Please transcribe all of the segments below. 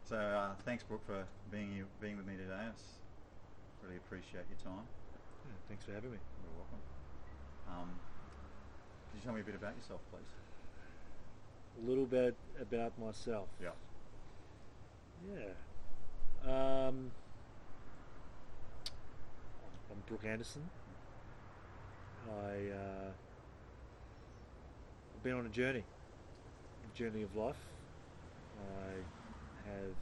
So thanks, Brooke, for being with me today. I really appreciate your time. Yeah, thanks for having me. You're welcome. Could you tell me a bit about yourself, please? A little bit about myself. Yeah. Yeah. I'm Brook Anderson. I've been on a journey of life. I have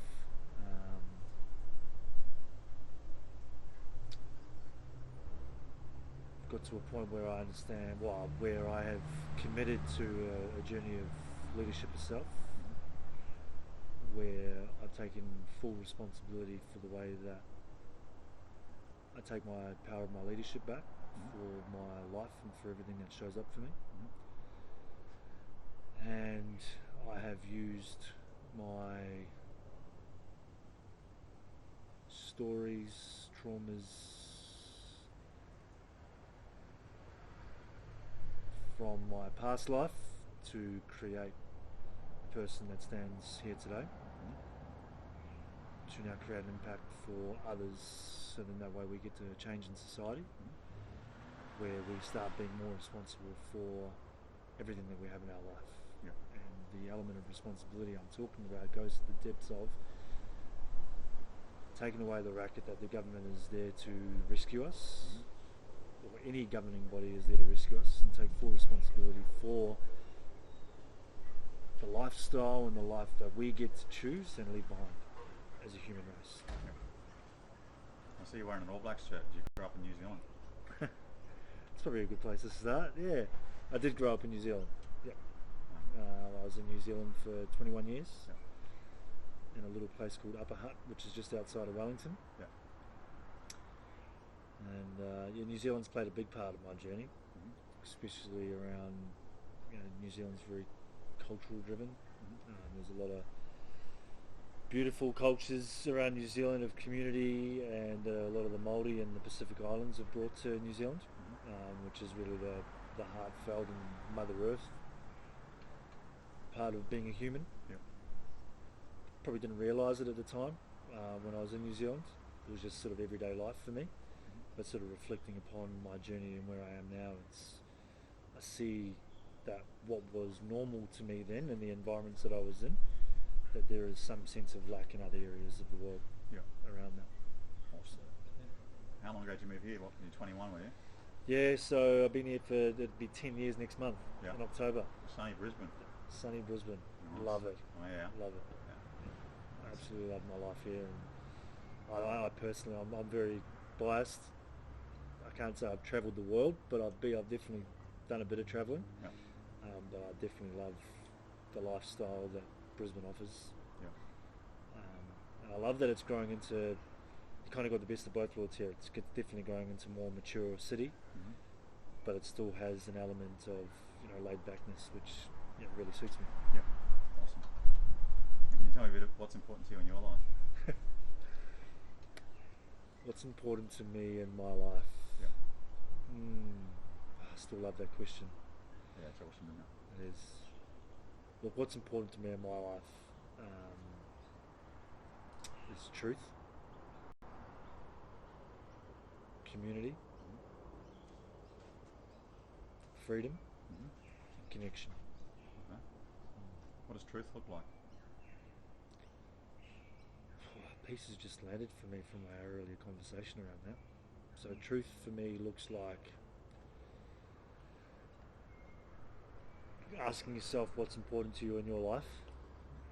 got to a point where I understand, where I have committed to a journey of leadership itself, where I've taken full responsibility for the way that I take my power of my leadership back for my life and for everything that shows up for me. And I have used my stories, traumas from my past life to create the person that stands here today, to now create an impact for others, so then that way we get to change in society, where we start being more responsible for everything that we have in our life. Yeah. And the element of responsibility I'm talking about goes to the depths of taking away the racket that the government is there to rescue us, or any governing body is there to rescue us, and take full responsibility for the lifestyle and the life that we get to choose and leave behind as a human race. Yeah. I see you're wearing an All Blacks shirt. Did you grow up in New Zealand? It's probably a good place to start. Yeah, I did grow up in New Zealand. Yep. I was in New Zealand for 21 years, in a little place called Aherne, which is just outside of Wellington. Yeah. And New Zealand's played a big part of my journey, especially around, New Zealand's very cultural driven. There's a lot of beautiful cultures around New Zealand of community, and a lot of the Māori and the Pacific Islands have brought to New Zealand, which is really the heartfelt and Mother Earth part of being a human. Yeah. Probably didn't realise it at the time when I was in New Zealand. It was just sort of everyday life for me. But sort of reflecting upon my journey and where I am now, I see that what was normal to me then, and the environments that I was in, that there is some sense of lack in other areas of the world around that. Awesome. How long ago did you move here? What, you're 21, were you? Yeah, so I've been here for, it'll be 10 years next month, in October. Sunny Brisbane. Sunny Brisbane. Nice. Love it. Oh yeah. Love it. Yeah. I absolutely love my life here. And I personally, I'm very biased. I can't say I've travelled the world, but I've definitely done a bit of travelling. Yeah. But I definitely love the lifestyle that Brisbane offers. Yeah. And I love that it's growing into, you kind of got the best of both worlds here. It's definitely growing into more mature city, but it still has an element of laid backness, which really suits me. Yeah. Awesome. And can you tell me a bit of what's important to you in your life? What's important to me in my life? Yeah. I still love that question. Yeah, it's awesome, isn't it? It is. Look, what's important to me in my life is truth, community, freedom, and connection. Okay. What does truth look like? Pieces just landed for me from our earlier conversation around that. So truth for me looks like asking yourself what's important to you in your life,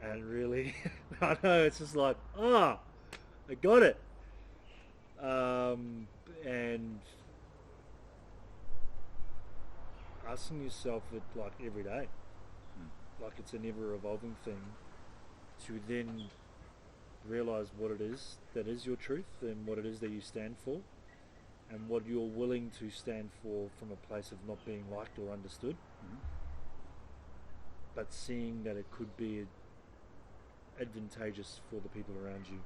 and really, I know it's just like, I got it, and asking yourself it like every day, like it's an ever-evolving thing, to then realise what it is that is your truth, and what it is that you stand for, and what you're willing to stand for from a place of not being liked or understood, but seeing that it could be advantageous for the people around you.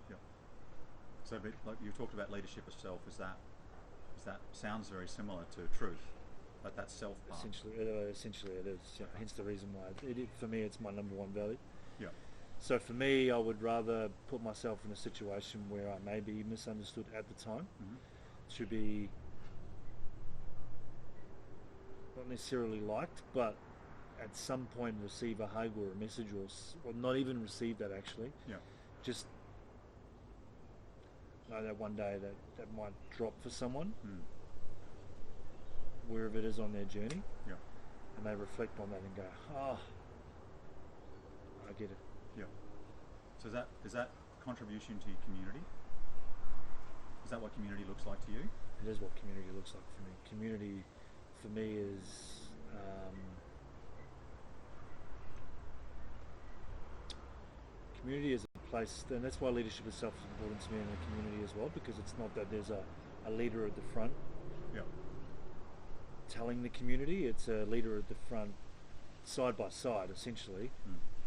Yeah. So, like you talked about leadership itself. Is that sounds very similar to truth, like that self part? Essentially it is. Yeah. Hence the reason why for me it's my number one value. Yeah. So for me, I would rather put myself in a situation where I may be misunderstood at the time, to be not necessarily liked, but at some point receive a hug or a message, or not even receive that actually. Yeah. Just know that one day that might drop for someone, wherever it is on their journey, Yeah. and they reflect on that and go, oh, I get it. Yeah. So is that contribution to your community? Is that what community looks like to you? It is what community looks like for me. Community for me is community is a place, and that's why leadership itself is important to me in the community as well, because it's not that there's a leader at the front Yeah. telling the community, it's a leader at the front side by side, essentially,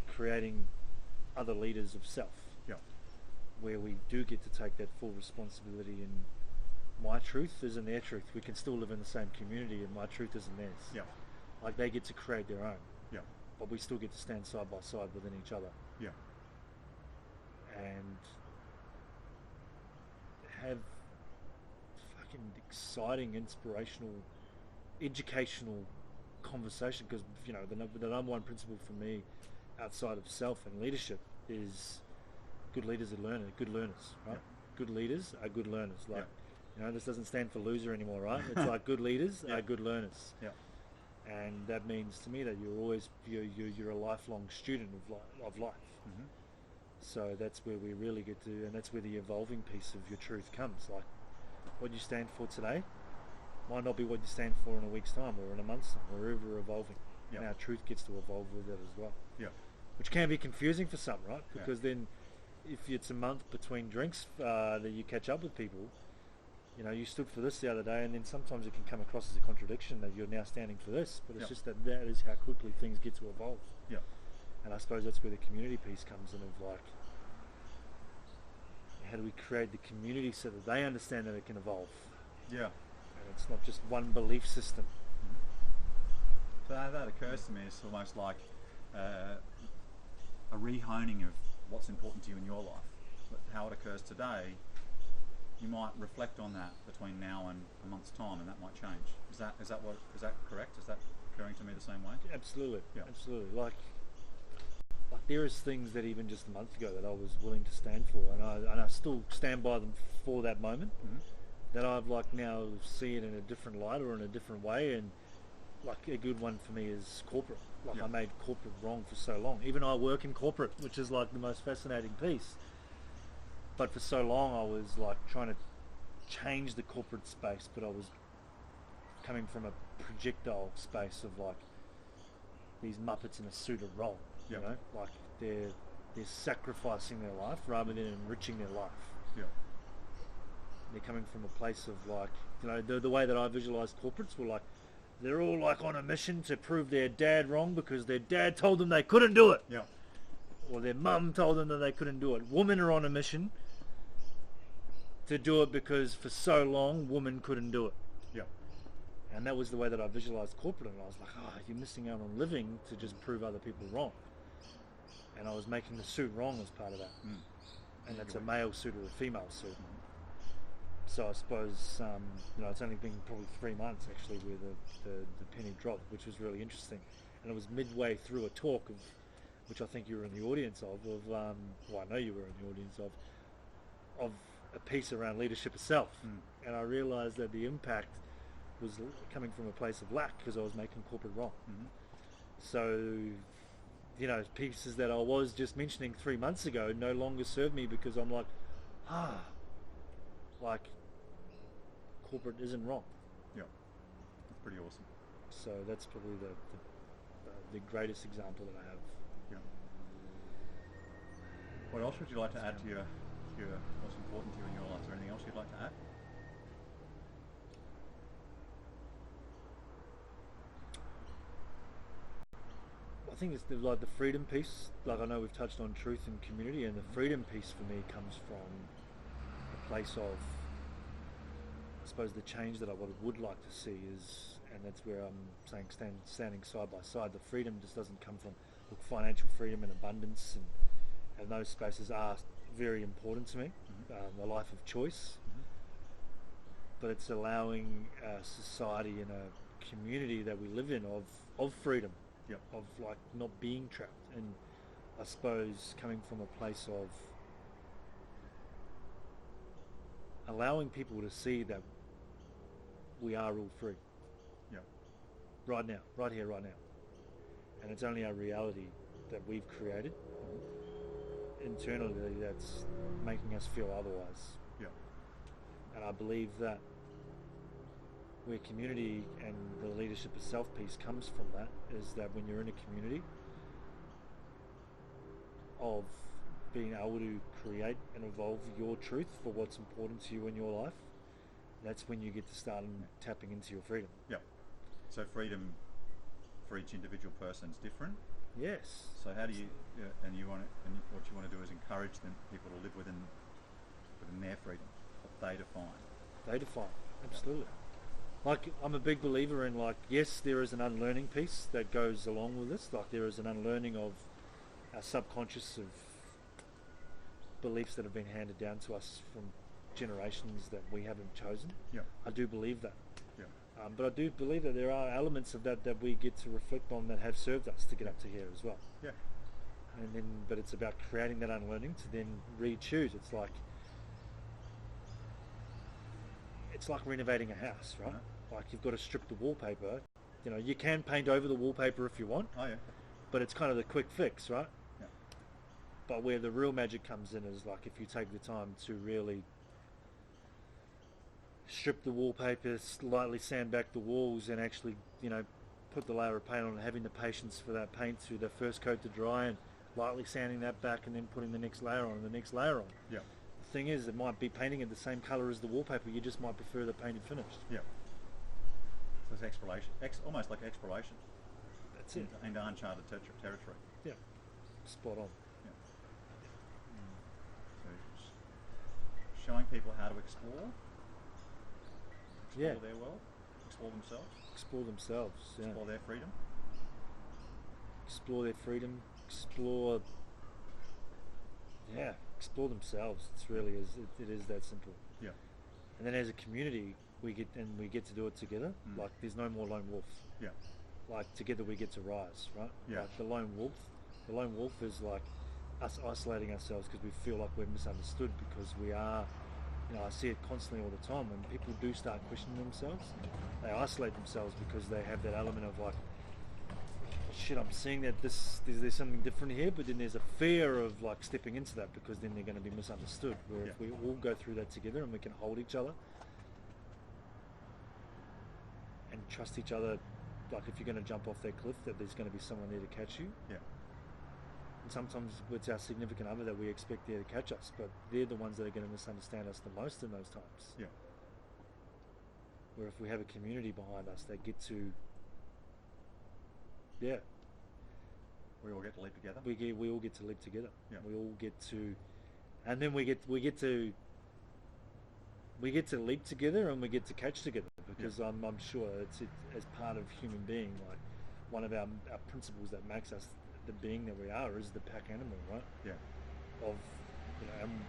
creating other leaders of self, Yeah. where we do get to take that full responsibility, and my truth isn't their truth. We can still live in the same community and my truth isn't theirs. Yeah. Like they get to create their own, Yeah. but we still get to stand side by side within each other Yeah. and have fucking exciting, inspirational, educational conversation, because the number one principle for me outside of self and leadership is good leaders are good learners, right? Yeah. Good leaders are good learners. Like, Yeah. this doesn't stand for loser anymore, right? It's like good leaders Yeah. are good learners. Yeah. And that means to me that you're a lifelong student of life. So that's where we really get to, and that's where the evolving piece of your truth comes. Like, what you stand for today might not be what you stand for in a week's time or in a month's time. We're ever evolving, and Yeah. our truth gets to evolve with it as well. Yeah. Which can be confusing for some, right? Yeah. Because then, if it's a month between drinks that you catch up with people, you stood for this the other day, and then sometimes it can come across as a contradiction that you're now standing for this. But it's Yeah. just that is how quickly things get to evolve. Yeah. And I suppose that's where the community piece comes in, of like, how do we create the community so that they understand that it can evolve, Yeah. and it's not just one belief system. So that occurs to me. It's almost like a rehoning of what's important to you in your life. But how it occurs today, you might reflect on that between now and a month's time, and that might change. Is that correct? Is that occurring to me the same way? Absolutely. Yeah. Absolutely. Like there is things that even just a month ago that I was willing to stand for, and I still stand by them for that moment. That I've now see it in a different light or in a different way, and like a good one for me is corporate. Like Yeah. I made corporate wrong for so long. Even I work in corporate, which is like the most fascinating piece. But for so long I was like trying to change the corporate space, but I was coming from a projectile space of like these Muppets in a suit are wrong. Yeah. Like they're sacrificing their life rather than enriching their life. Yeah. They're coming from a place of like, the way that I visualize corporates were like, they're all like on a mission to prove their dad wrong because their dad told them they couldn't do it. Yeah. Or their mum told them that they couldn't do it. Women are on a mission to do it because for so long women couldn't do it. Yeah. And that was the way that I visualized corporate, and I was like, you're missing out on living to just prove other people wrong. And I was making the suit wrong as part of that. And that's a male suit or a female suit. So I suppose it's only been probably 3 months actually where the penny dropped, which was really interesting. And it was midway through a talk of, which I think you were in the audience of I know you were in the audience of a piece around leadership itself. And I realised that the impact was coming from a place of lack because I was making corporate wrong. So, pieces that I was just mentioning 3 months ago no longer serve me because I'm like, corporate isn't wrong. Yeah. That's pretty awesome. So that's probably the greatest example that I have. Yeah. What else would you like to add to your what's important to you in your life? Is there anything else you'd like to add? I think it's the freedom piece. Like I know we've touched on truth and community, and the freedom piece for me comes from a place of, I suppose, the change that I would like to see is, and that's where I'm saying standing side by side. The freedom just doesn't come from financial freedom and abundance and those spaces are very important to me. A life of choice, but it's allowing a society and a community that we live in of freedom, Yep. of like not being trapped, and I suppose coming from a place of allowing people to see that we are all free. Yeah. Right now, right here, right now. And it's only our reality that we've created internally that's making us feel otherwise. Yeah. And I believe that where community and the leadership of self piece comes from that is that when you're in a community of being able to create and evolve your truth for what's important to you in your life, that's when you get to start tapping into your freedom. Yeah. So freedom for each individual person is different. Yes. So how do you, and you want to, and what you want to do is encourage people to live within their freedom, what they define. They define, absolutely. Like, I'm a big believer in, like, yes, there is an unlearning piece that goes along with this. Like, there is an unlearning of our subconscious of beliefs that have been handed down to us from generations that we haven't chosen. Yeah. I do believe that. Yeah. But I do believe that there are elements of that we get to reflect on that have served us to get up to here as well. Yeah. And then, but it's about creating that unlearning to then re-choose. It's like renovating a house, right? Like, you've got to strip the wallpaper. You know, you can paint over the wallpaper if you want. Oh yeah. But it's kind of the quick fix, right? Yeah. But where the real magic comes in is like if you take the time to really strip the wallpaper, slightly sand back the walls, and actually, you know, put the layer of paint on, and having the patience for that paint to the first coat to dry, and lightly sanding that back, and then putting the next layer on and the next layer on. Yeah. The thing is, it might be painting it the same colour as the wallpaper. You just might prefer the painted finished. Yeah. So it's exploration, almost like exploration. That's it. Into uncharted territory. Yeah. Spot on. Yeah. So showing people how to explore their world, explore themselves. Explore themselves. Yeah. Explore their freedom. Explore their freedom. Explore themselves. It's really it is that simple. Yeah. And then as a community, we get to do it together. Like, there's no more lone wolf. Yeah. Like, together we get to rise, right? Yeah. Like the lone wolf is like us isolating ourselves because we feel like we're misunderstood, because we are, you know, I see it constantly all the time. When people do start questioning themselves, they isolate themselves because they have that element of like, shit, I'm seeing that there's something different here, but then there's a fear of like stepping into that because then they're going to be misunderstood. Where if we all go through that together and we can hold each other and trust each other, like if you're going to jump off that cliff, that there's going to be someone there to catch you. Yeah. And sometimes it's our significant other that we expect there to catch us, but they're the ones that are going to misunderstand us the most in those times. Yeah. Where if we have a community behind us, they get to, We all get to live together. we all get to live together. Yeah. We all get to, and then we get to leap together, and we get to catch together, because I'm sure it's as part of human being, like one of our principles that makes us the being that we are is the pack animal, right? Yeah. Of, you know, and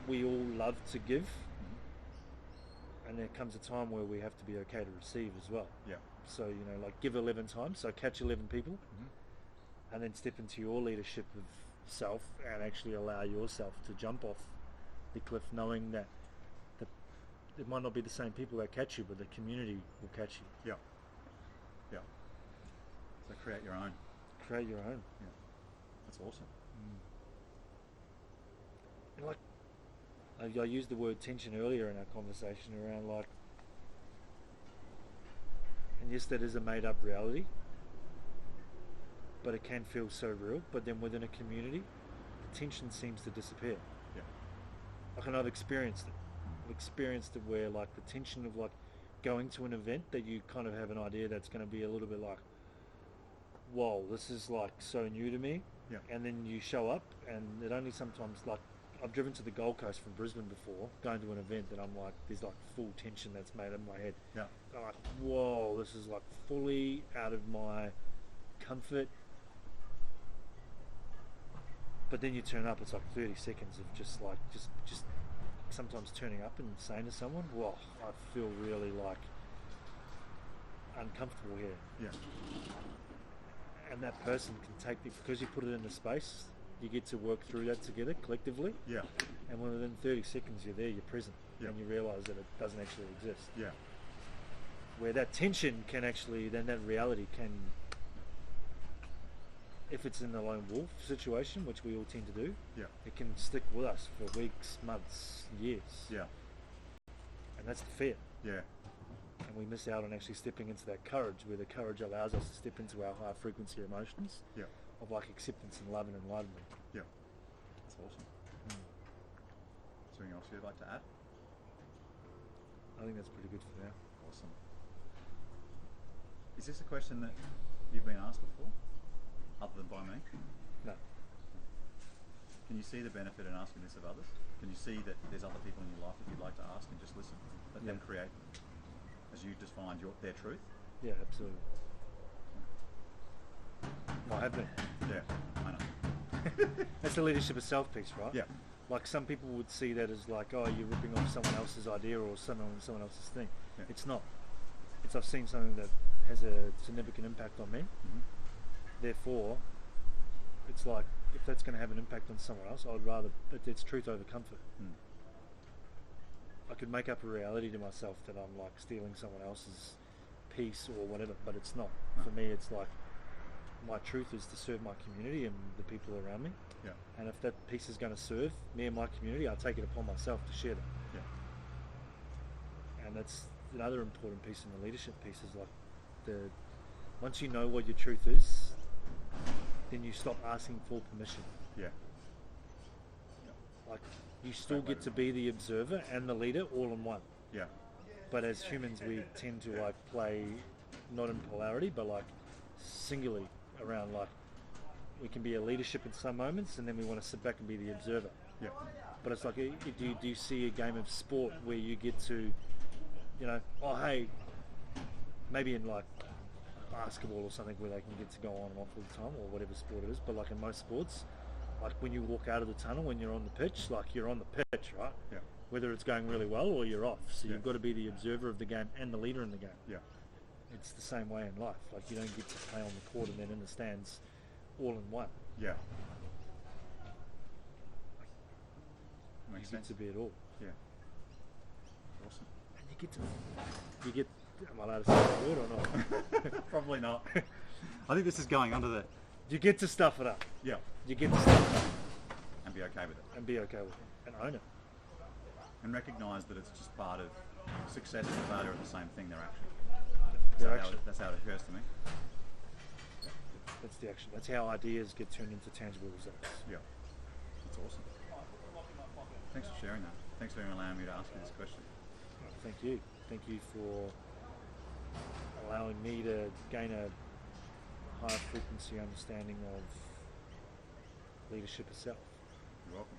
we all love to give, and there comes a time where we have to be okay to receive as well. Yeah. So, you know, like give 11 times, so catch 11 people, and then step into your leadership of self and actually allow yourself to jump off the cliff, knowing that it might not be the same people that catch you, but the community will catch you. Yeah. Yeah. So create your own. Create your own. Yeah. That's awesome. And like, I used the word tension earlier in our conversation around like, and yes, that is a made up reality, but it can feel so real. But then within a community, the tension seems to disappear. Yeah. Like, and I've experienced it. I've experienced it where like the tension of like going to an event that you kind of have an idea that's going to be a little bit like, whoa, this is like so new to me. Yeah. And then you show up, and it only sometimes, like, I've driven to the Gold Coast from Brisbane before, going to an event, and I'm like, there's like full tension that's made in my head. Yeah. I'm like, whoa, this is like fully out of my comfort But then you turn up, it's like 30 seconds of just sometimes turning up and saying to someone, "Well, I feel really like uncomfortable here," Yeah. and that person can take it because you put it in the space. You get to work through that together collectively, Yeah. and within 30 seconds you're there, you're present, Yeah. and you realise that it doesn't actually exist. Yeah. Where that tension can actually, then that reality can, if it's in the lone wolf situation, which we all tend to do, Yeah. it can stick with us for weeks, months, years. Yeah. And that's the fear. Yeah. And we miss out on actually stepping into that courage, where the courage allows us to step into our high frequency emotions Yeah. of like acceptance and love and enlightenment. Yeah. That's awesome. Is there anything else you'd like to add? I think that's pretty good for now. Awesome. Is this a question that you've been asked before, other than by me? No. Can you see the benefit in asking this of others? Can you see that there's other people in your life that you'd like to ask and just listen? Let them create, as you defined, their truth? Yeah, absolutely. Well, I have been. Yeah, I know. That's the leadership of self piece, right? Yeah. Like some people would see that as like, oh, you're ripping off someone else's idea or someone else's thing. Yeah. It's not. It's I've seen something that has a significant impact on me. Mm-hmm. Therefore, it's like, if that's going to have an impact on someone else, I'd rather, it's truth over comfort. Mm. I could make up a reality to myself that I'm like stealing someone else's piece or whatever, but it's not. No. For me, it's like, my truth is to serve my community and the people around me. Yeah. And if that piece is going to serve me and my community, I take it upon myself to share that. Yeah. And that's another important piece in the leadership piece, is like once you know what your truth is, then you stop asking for permission. Yeah. Like, you still get to be the observer and the leader all in one. Yeah. But as humans, we tend to like play not in polarity, but like singularly around. Like, we can be a leadership in some moments, and then we want to sit back and be the observer. Yeah. But it's like, do you see a game of sport where you get to, oh hey, maybe in like basketball or something where they can get to go on and off all the time, or whatever sport it is, but like in most sports, like when you walk out of the tunnel, when you're on the pitch, like you're on the pitch, right? Yeah. Whether it's going really well or you're off. So Yeah. you've got to be the observer of the game and the leader in the game. Yeah. It's the same way in life. Like, you don't get to play on the court and then in the stands all in one. Yeah. You Makes get sense. to be it all. Yeah. Awesome. And you get, am I allowed to say that word or not? Probably not. I think this is going under the... You get to stuff it up. Yeah. You get to stuff it up And be okay with it. and be okay with it and own it. And recognise that it's just part of success and failure are the same thing, they're action. That's how it occurs to me. That's the action. That's how ideas get turned into tangible results. Yeah. That's awesome. Thanks for sharing that. Thanks for allowing me to ask you this question. Thank you. Thank you for allowing me to gain a higher frequency understanding of leadership itself. You're welcome.